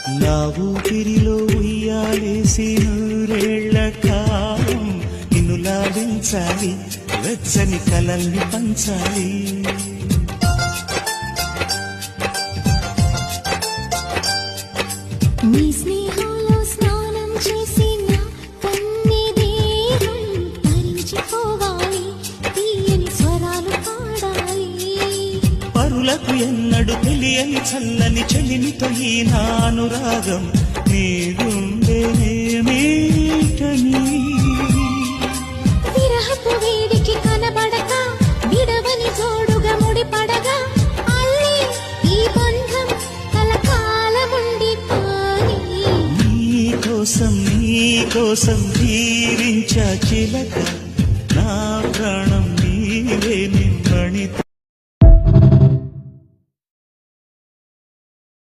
నా ఊపిరిలో ఉయ్యాలేసి నూరేళ్ల కాలం నిన్ను లాభించాలి, వెచ్చని కలల్ని పంచాలి. నీ స్నేహంలో స్నానం చేసి నా కన్ని దేహం తరించిపోవాలి, తీయని స్వరాలు పాడాలి. పరులకు ఎన్నడు తెలియని చల్లని చెలిమితో ఈ నానురాగం నీ గుండెనేమీటని. విరహపు వేడికి కనబడక విడవని జోడుగా ముడిపడగా అల్లి ఈ బంధం కలకాలముండిపోని. నీకోసం జీవించ చిలక, నా ప్రాణం నీవే నిమ్మణి.